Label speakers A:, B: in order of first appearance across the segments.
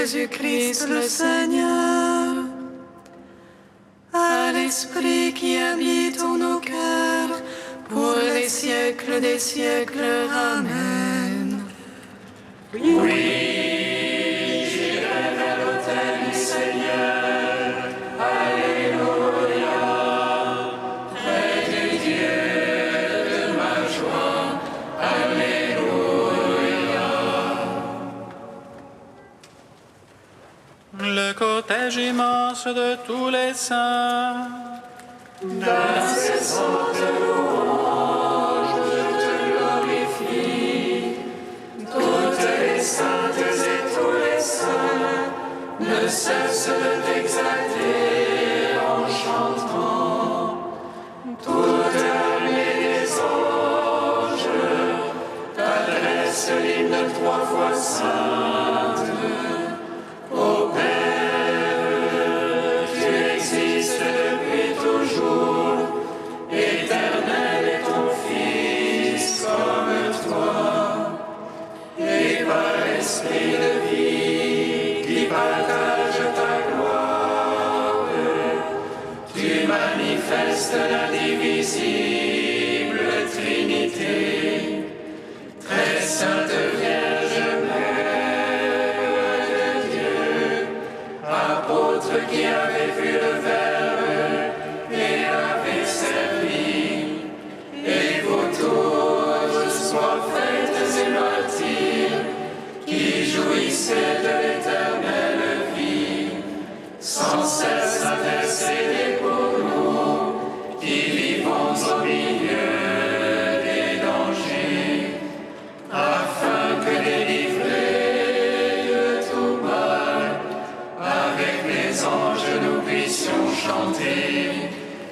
A: Jésus-Christ le Seigneur, à l'Esprit qui habite en nos cœurs, pour les siècles des siècles. Amen. Oui, j'irai vers l'autel du Seigneur. Alléluia, près du Dieu de ma joie. Alléluia.
B: Le cortège immense de tous les saints,
A: d'incessantes louanges, je te glorifie. Toutes les saintes et tous les saints ne cessent de t'exalter en chantant. Toute l'armée des anges t'adresse l'hymne 3 fois sainte. Ô Père, tu existes depuis toujours, éternel est ton Fils comme toi, et par l'Esprit de vie qui partage ta gloire, tu manifestes l'indivisible Trinité, très sainte Vierge apôtre qui avait vu le Verbe et avait servi, et vous tous, prophètes et martyrs, qui jouissez de l'éternelle vie, sans cesse intercédez pour nous, qui vivons au milieu des dangers, afin que délivrés de tout mal, avec les anges nous puissions chanter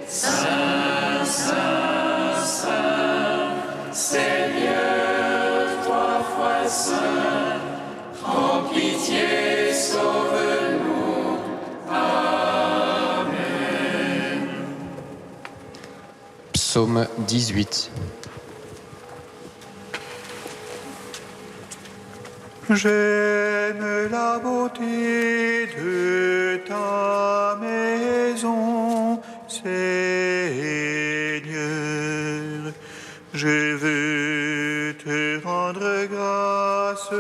A: Saint, Saint, Saint, Seigneur, 3 fois Saint, prends pitié, sauve-nous. Amen.
C: Psaume 18.
D: J'aime la beauté de ta maison, Seigneur. Je veux te rendre rendre grâce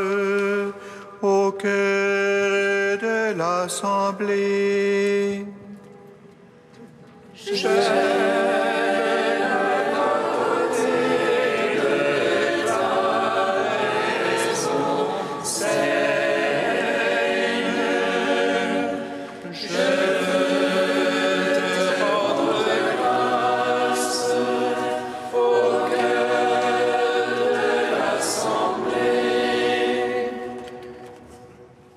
D: au cœur de l'assemblée.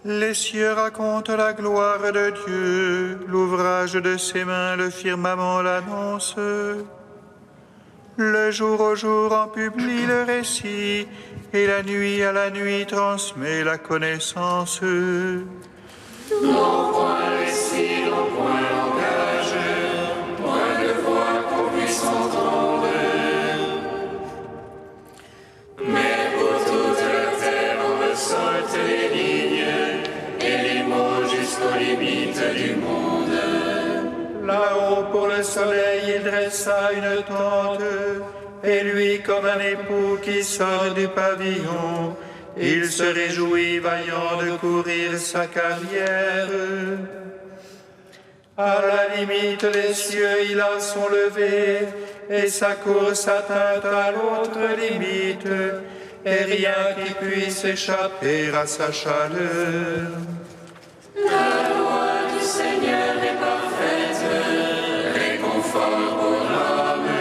D: Les cieux racontent la gloire de Dieu, l'ouvrage de ses mains, le firmament l'annonce. Le jour au jour en publie le récit, et la nuit à la nuit transmet la connaissance.
A: Non point récit, non point langage, point de voix qu'on puisse entendre. Mais pour toute la terre on ressortent les lignes et les mots jusqu'aux limites du monde.
D: Là-haut pour le soleil il dressa une tente, et lui comme un époux qui sort du pavillon, il se réjouit vaillant de courir sa carrière. À la limite les cieux il a son lever, et sa course atteint à l'autre limite, et rien qui puisse échapper à sa chaleur.
A: La loi du Seigneur est parfaite, réconfort pour l'âme.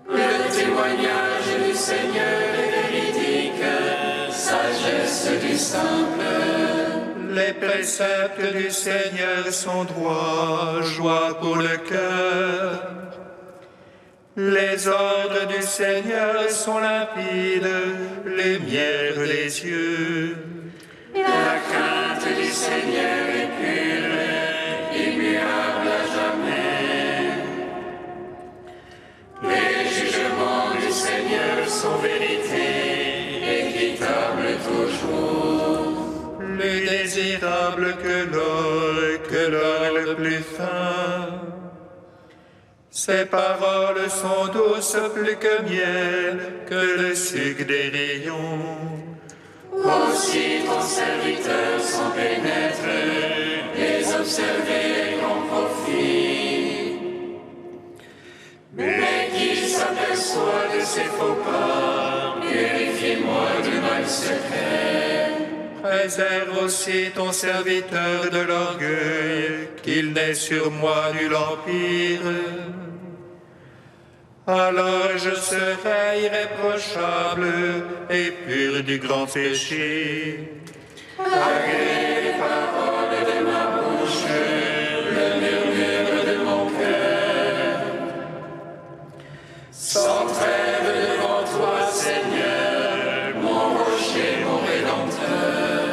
A: Le témoignage du Seigneur est véridique, sagesse du simple.
D: Les préceptes du Seigneur sont droits, joie pour le cœur. Les ordres du Seigneur sont limpides, lumière des yeux.
A: La crainte du Seigneur est pure, immuable à jamais. Les jugements du Seigneur sont vérité, équitables toujours.
D: Plus désirable que l'or le plus fin. Ses paroles sont douces plus que miel, que le sucre des rayons.
A: Aussi ton serviteur s'en pénètre, les observer est grand profit. Mais qui s'aperçoit de ses faux pas, purifie-moi du mal secret.
D: Préserve aussi ton serviteur de l'orgueil, qu'il n'ait sur moi nul empire. Alors je serai irréprochable et pur du grand péché.
A: Agrée les paroles de ma bouche, le murmure de mon cœur. Sans trêve devant toi, Seigneur, mon rocher, mon rédempteur.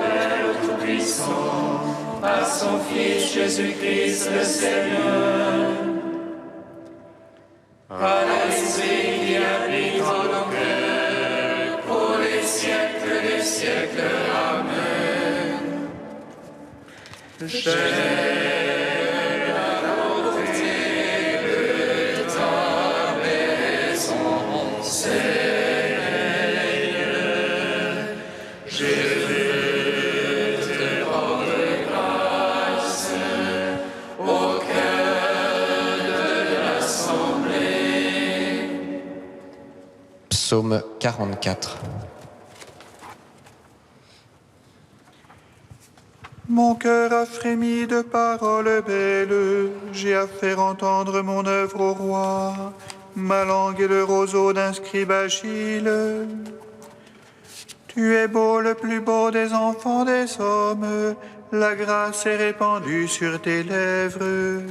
A: Père Tout-Puissant, à son Fils Jésus-Christ le Seigneur, à l'Esprit qui habite en nos cœurs, pour les siècles des siècles. Amen. J'ai la beauté de ta maison, Seigneur. Je veux te rendre grâce au cœur de l'assemblée.
C: Psaume 44.
D: Mon cœur a frémi de paroles belles, j'ai à faire entendre mon œuvre au roi. Ma langue est le roseau d'un scribe agile. Tu es beau, le plus beau des enfants des hommes, la grâce est répandue sur tes lèvres.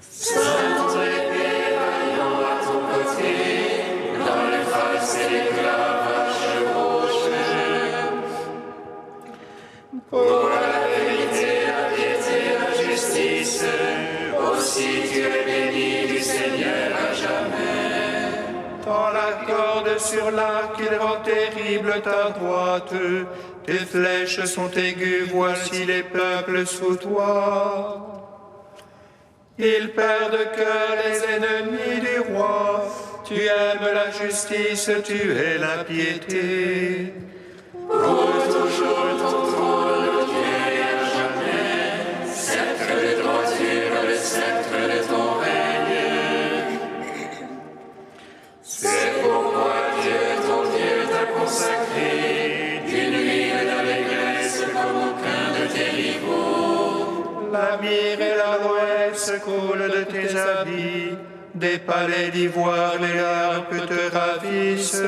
A: Sainte épée vaillant à ton côté, dans le face et l'éclat va chevauche. Pour la vérité, la piété, la justice, aussi tu es béni du Seigneur à jamais.
D: Dans la corde sur l'arc, il rend terrible ta droite. Tes flèches sont aiguës, voici les peuples sous toi. Il perd de cœur les ennemis du roi. Tu aimes la justice, tu es la piété.
A: Pour toujours ton trône qui est à jamais, sceptre de droiture, le sceptre de ton règne. C'est pourquoi Dieu, ton Dieu, t'a consacré d'une huile d'allégresse comme aucun de tes rivaux.
D: La myrrhe et l'aloès coulent de tes habits, des palais d'ivoire les harpes te ravissent.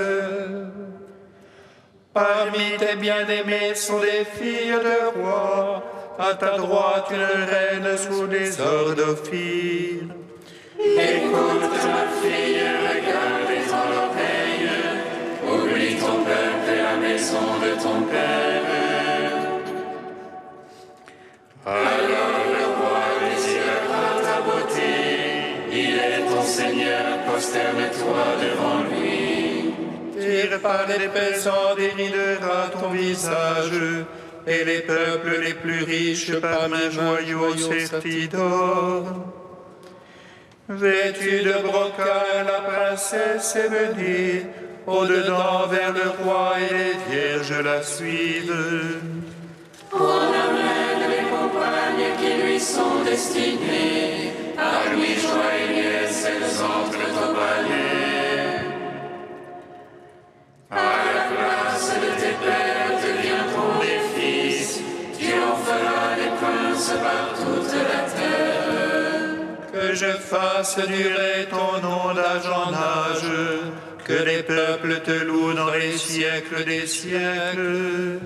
D: Parmi tes bien-aimés sont des filles de rois, à ta droite une reine sous des ors d'Ophir.
A: Écoute ma fille, regarde et tends l'oreille, oublie ton peuple et la maison de ton père. Alors le roi désirera ta beauté, il est ton Seigneur, prosterne-toi devant lui.
D: Tire par les pesants déridera ton visage, et les peuples les plus riches par mes joyaux sertis d'or. Vêtue de brocart, la princesse est venue, au-dedans vers le roi et les vierges la suivent.
A: On amène les compagnes qui lui sont destinées, à lui joie et liesse, elles entrent au palais. À la place de tes pères deviendront des fils, tu en feras des princes par toute la terre.
D: Que je fasse durer ton nom d'âge en âge, que les peuples te louent dans les siècles des siècles.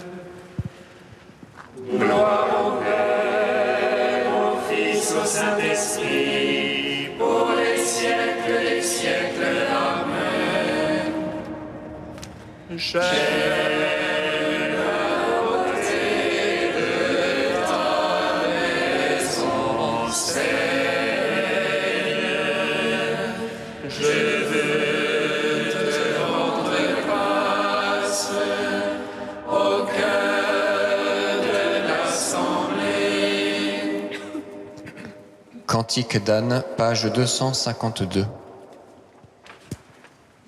A: Gloire au Père, au Fils, au Saint-Esprit, pour les siècles des siècles. Amen.
D: J'ai
A: la beauté de ta maison, Seigneur. Je veux te rendre grâce au cœur de l'assemblée.
C: Cantique d'Anne, page 252.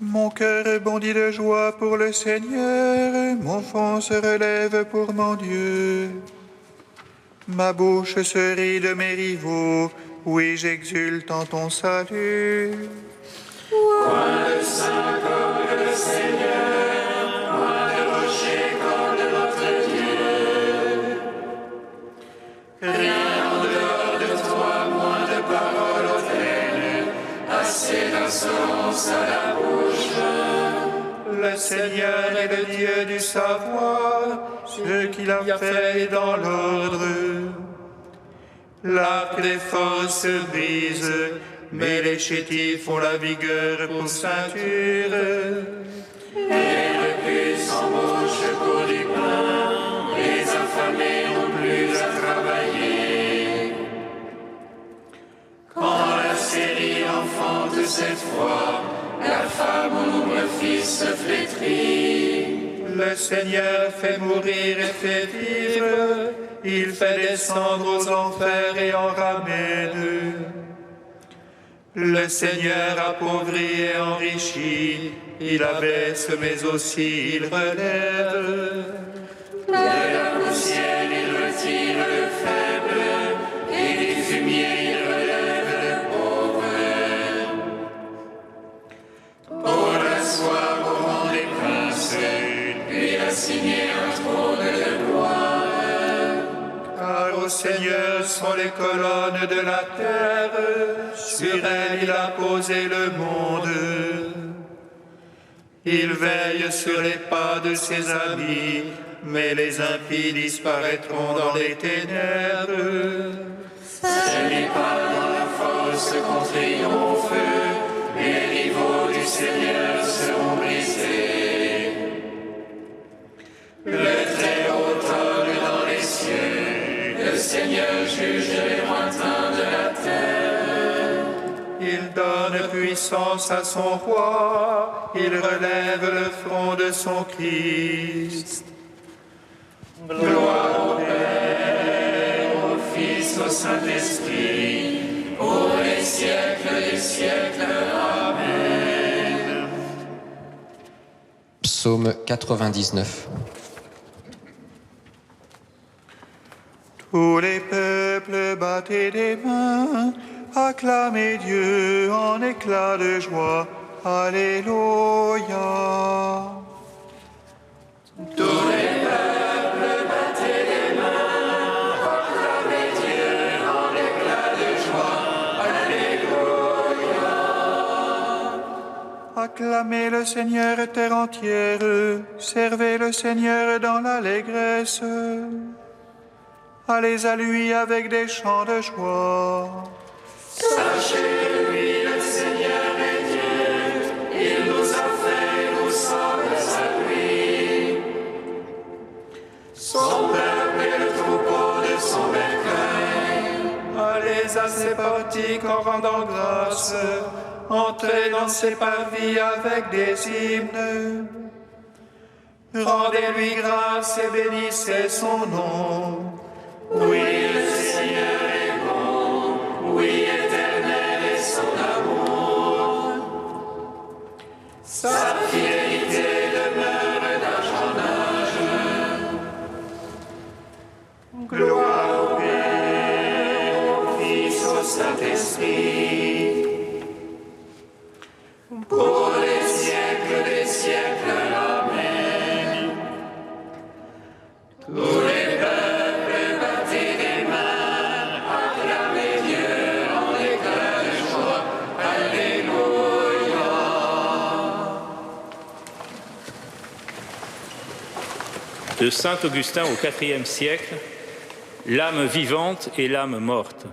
D: Mon cœur bondit de joie pour le Seigneur, mon front se relève pour mon Dieu. Ma bouche se rit de mes rivaux, oui, j'exulte en ton salut.
A: Point de saint comme le Seigneur, point de rocher comme notre Dieu. Rien en dehors de toi, moins de paroles hautaines, assez d'insolence à la bouche.
D: Le Seigneur est le Dieu du savoir, ce qu'il a fait dans l'ordre. L'arc des forces se brise, mais les chétifs font la vigueur pour ceinture.
A: Et le puissant bouche pour du pain, les affamés n'ont plus à travailler. Quand la série enfante cette fois, la femme au nombre fils se flétrit.
D: Le Seigneur fait mourir et fait vivre, il fait descendre aux enfers et en ramène. Le Seigneur appauvrit et enrichit, il abaisse mais aussi il relève.
A: De la poussière il retire le faible, et du fumier il relève le pauvre. Pour l'asseoir au rang des princes, lui assigner un trône de gloire.
D: Car au Seigneur sont les colonnes de la terre, sur elles il a posé le monde. Il veille sur les pas de ses amis, mais les impies disparaîtront dans les ténèbres.
A: Ce n'est pas dans la force qu'on triomphe, les rivaux du Seigneur seront brisés. Le Très-Haut trône dans les cieux, le Seigneur juge les lointains de la terre.
D: Il donne puissance à son roi, il relève le front de son Christ.
A: Gloire au Père, au Fils, au Saint-Esprit, pour les siècles des siècles. Amen.
C: Psaume 99.
D: Tous les peuples battez des mains, acclamez Dieu en éclats de joie. Alléluia.
A: Tous les peuples battez des mains, acclamez Dieu en éclats de joie. Alléluia.
D: Acclamez le Seigneur terre entière, servez le Seigneur dans l'allégresse. Allez à lui avec des chants de joie.
A: Sachez que lui, le Seigneur est Dieu, il nous a fait, nous sommes à lui. Son peuple est le troupeau de son bercail.
D: Allez à ses portiques en rendant grâce. Entrez dans ses parvis avec des hymnes. Rendez-lui grâce et bénissez son nom.
A: Oui, le Seigneur est bon, oui, éternel est son amour. Sa fidélité demeure d'âge en âge. Gloire au Père, au Fils, au Saint-Esprit, pour les siècles des siècles. Amen. Tous les peuples battez des mains, acclamez Dieu en éclats de joie. Alléluia.
E: De saint Augustin au IVe siècle, l'âme vivante et l'âme morte.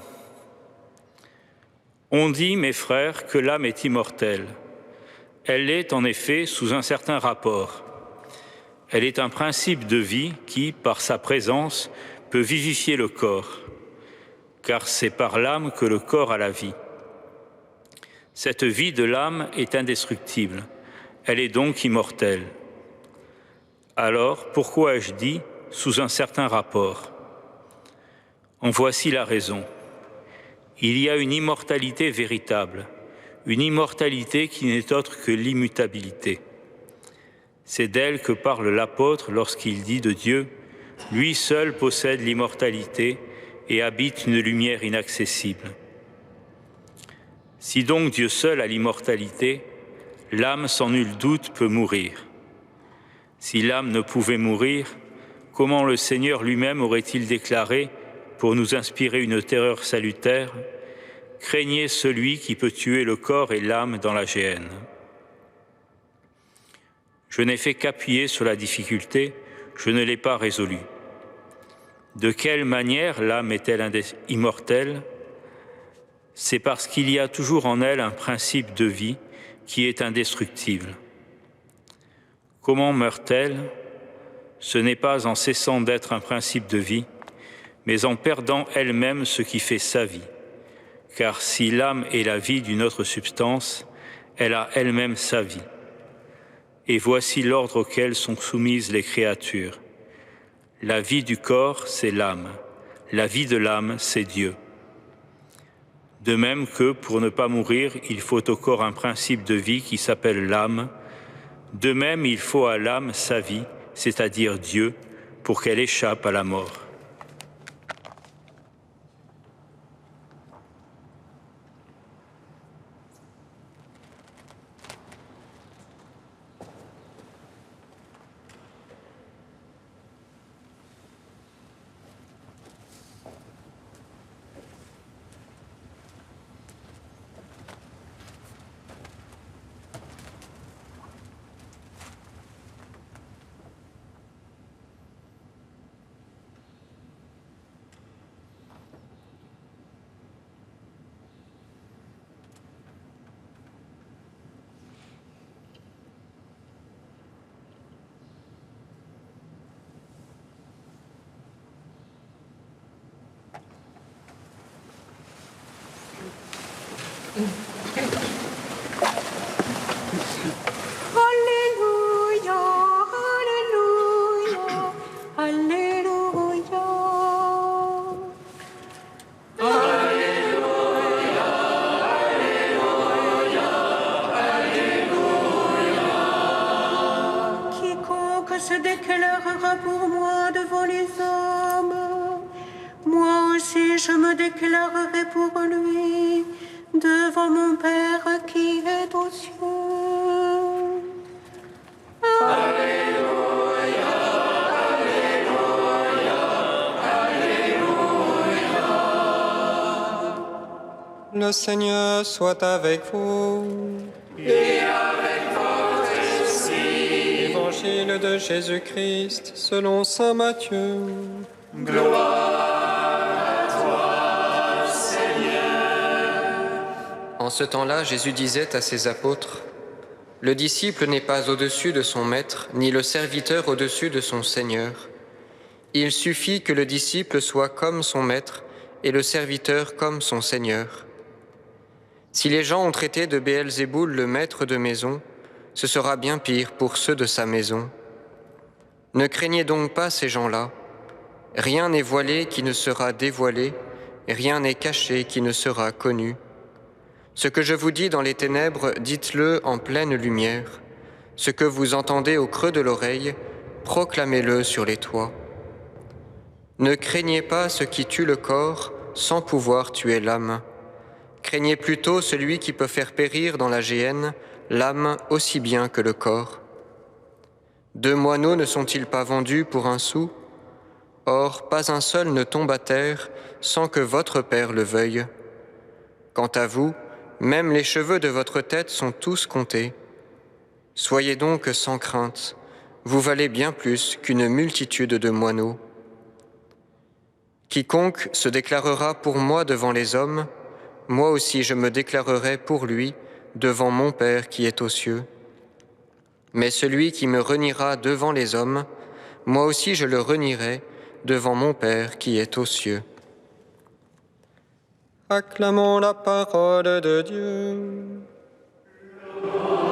E: On dit, mes frères, que l'âme est immortelle. Elle l'est en effet sous un certain rapport. Elle est un principe de vie qui, par sa présence, peut vivifier le corps, car c'est par l'âme que le corps a la vie. Cette vie de l'âme est indestructible, elle est donc immortelle. Alors, pourquoi ai-je dit sous un certain rapport? En voici la raison. Il y a une immortalité véritable, une immortalité qui n'est autre que l'immutabilité. C'est d'elle que parle l'apôtre lorsqu'il dit de Dieu « Lui seul possède l'immortalité et habite une lumière inaccessible ». Si donc Dieu seul a l'immortalité, l'âme sans nul doute peut mourir. Si l'âme ne pouvait mourir, comment le Seigneur lui-même aurait-il déclaré, pour nous inspirer une terreur salutaire, « Craignez celui qui peut tuer le corps et l'âme dans la géhenne ». Je n'ai fait qu'appuyer sur la difficulté, je ne l'ai pas résolue. De quelle manière l'âme est-elle immortelle? C'est parce qu'il y a toujours en elle un principe de vie qui est indestructible. Comment meurt-elle? Ce n'est pas en cessant d'être un principe de vie, mais en perdant elle-même ce qui fait sa vie. Car si l'âme est la vie d'une autre substance, elle a elle-même sa vie. Et voici l'ordre auquel sont soumises les créatures. La vie du corps, c'est l'âme. La vie de l'âme, c'est Dieu. De même que, pour ne pas mourir, il faut au corps un principe de vie qui s'appelle l'âme, de même il faut à l'âme sa vie, c'est-à-dire Dieu, pour qu'elle échappe à la mort.
F: Alléluia, Alléluia, Alléluia.
A: Alléluia,
F: déclarera pour moi devant les hommes. Moi aussi, je me déclarerai pour lui devant mon Père qui est aux cieux.
A: Alléluia, Alléluia, Alléluia.
C: Le Seigneur soit avec vous.
A: Et avec votre esprit.
C: Évangile de Jésus-Christ selon saint Matthieu.
A: Gloire à toi, Seigneur.
C: En ce temps-là, Jésus disait à ses apôtres, « Le disciple n'est pas au-dessus de son maître, ni le serviteur au-dessus de son Seigneur. Il suffit que le disciple soit comme son maître et le serviteur comme son Seigneur. Si les gens ont traité de Béelzéboul le maître de maison, ce sera bien pire pour ceux de sa maison. Ne craignez donc pas ces gens-là. Rien n'est voilé qui ne sera dévoilé, rien n'est caché qui ne sera connu. Ce que je vous dis dans les ténèbres, dites-le en pleine lumière. Ce que vous entendez au creux de l'oreille, proclamez-le sur les toits. Ne craignez pas ce qui tue le corps sans pouvoir tuer l'âme. Craignez plutôt celui qui peut faire périr dans la géhenne l'âme aussi bien que le corps. 2 moineaux ne sont-ils pas vendus pour 1 sou ? Or, pas un seul ne tombe à terre sans que votre Père le veuille. Quant à vous, même les cheveux de votre tête sont tous comptés. Soyez donc sans crainte, vous valez bien plus qu'une multitude de moineaux. Quiconque se déclarera pour moi devant les hommes, moi aussi je me déclarerai pour lui devant mon Père qui est aux cieux. Mais celui qui me reniera devant les hommes, moi aussi je le renierai devant mon Père qui est aux cieux. Acclamons la parole de Dieu.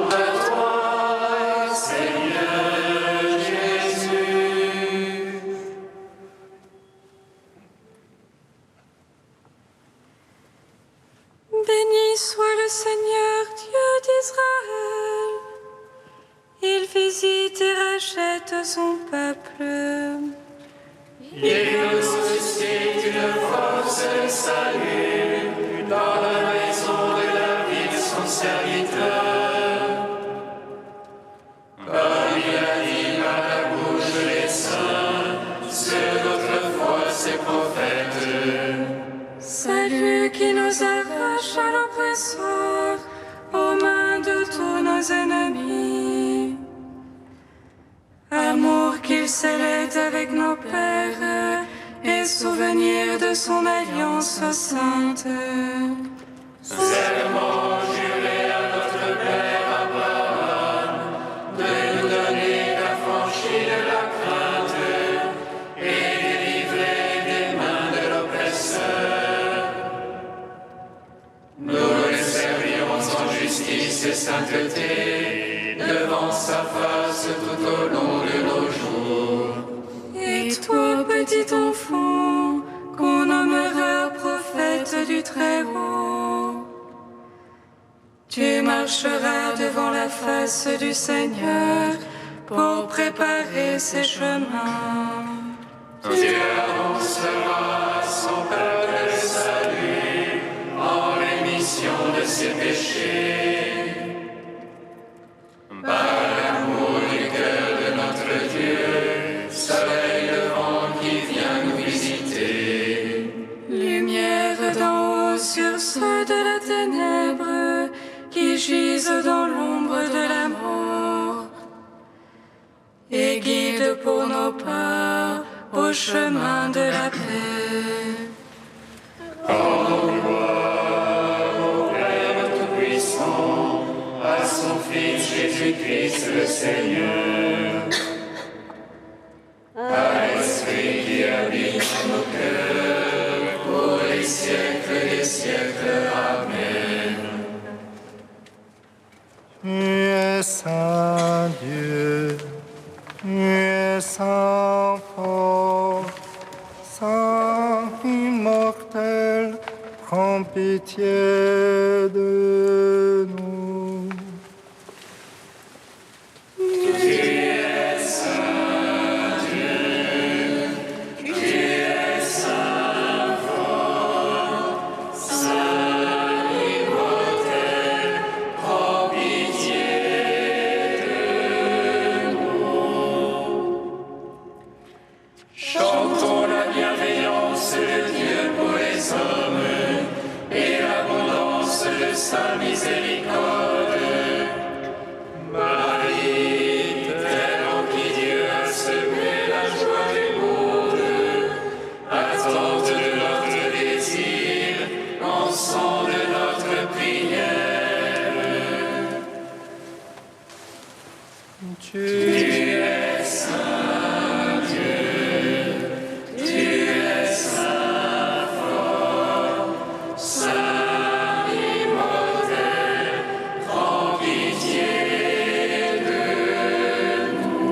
A: À toi, Seigneur Jésus.
F: Béni soit le Seigneur, Dieu d'Israël. Il visite et rachète son peuple.
A: Il nous suscite une force de salut dans la maison de David, son serviteur. Comme il a dit par la bouche des saints, ceux d'autrefois ses prophètes.
F: Salut qui nous arrache à l'oppresseur, aux mains de tous nos ennemis. Amour qu'il scellait avec nos pères, et souvenir de son alliance sainte.
A: Serment juré à notre Père Abraham, de nous donner d'affranchir de la crainte et délivrer des mains de l'oppresseur. Nous le servions en justice et sainteté, devant sa face tout au long de nos jours.
F: Et toi, petit enfant, qu'on nommera prophète du Très-Haut, tu marcheras devant la face du Seigneur pour préparer ses chemins.
A: Tu annonceras son peuple le salut en rémission de ses péchés. Par l'amour du cœur de notre Dieu, soleil levant qui vient nous visiter.
F: Lumière d'en haut sur ceux de la ténèbre qui gisent dans l'ombre de la mort. Et guide pour nos pas au chemin de la paix.
A: En gloire au Père Tout-Puissant, à son Fils Jésus-Christ le Seigneur, à l'Esprit qui habite dans nos cœurs, pour les siècles des siècles. Amen.
D: Tu es saint Dieu, tu es saint fort, saint immortel, prends pitié de nous.
A: Tu es saint, sa miséricorde. Marie, telle en qui Dieu a semé la joie du monde, attente de notre désir, encens de notre prière. Tu es saint Dieu, tu es saint fort, saint immortel, prends pitié de nous.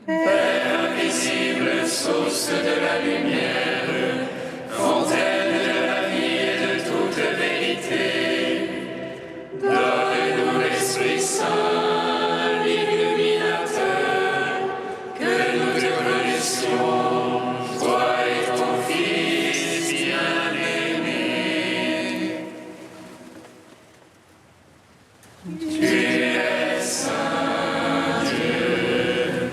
A: Père invisible, source de la lumière, fontaine de la vie et de toute vérité, donne-nous l'Esprit Saint, l'illuminateur, que nous te connaissions, toi et ton Fils bien-aimé. Tu es saint Dieu,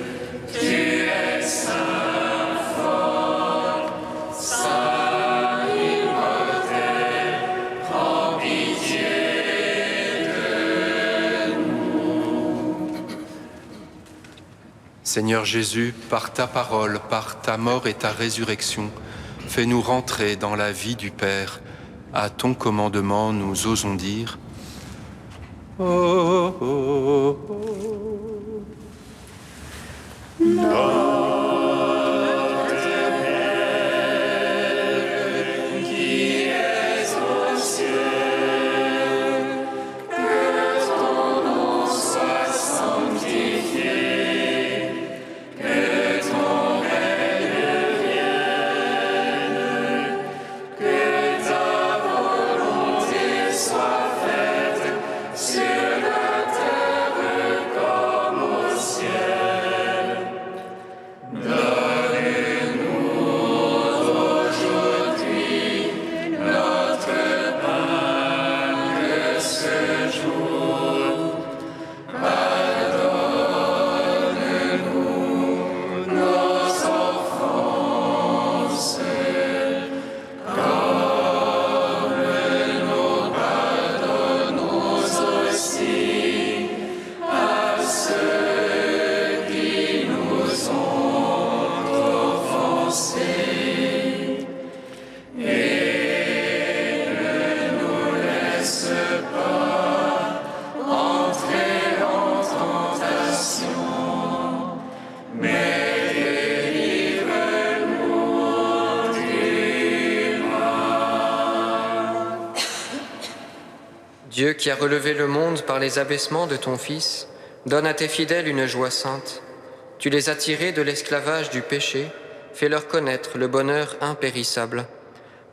A: tu es saint fort, saint immortel, prends pitié.
G: Seigneur Jésus, par ta parole, par ta mort et ta résurrection, fais-nous rentrer dans la vie du Père. À ton commandement, nous osons dire « Oh, oh, oh. »
C: Dieu qui a relevé le monde par les abaissements de ton Fils, donne à tes fidèles une joie sainte. Tu les as tirés de l'esclavage du péché, fais-leur connaître le bonheur impérissable.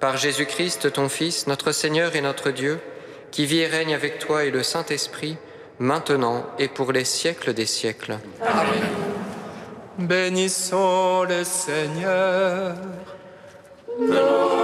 C: Par Jésus-Christ, ton Fils, notre Seigneur et notre Dieu, qui vit et règne avec toi et le Saint-Esprit, maintenant et pour les siècles des siècles.
A: Amen.
G: Bénissons le Seigneur.
A: Gloire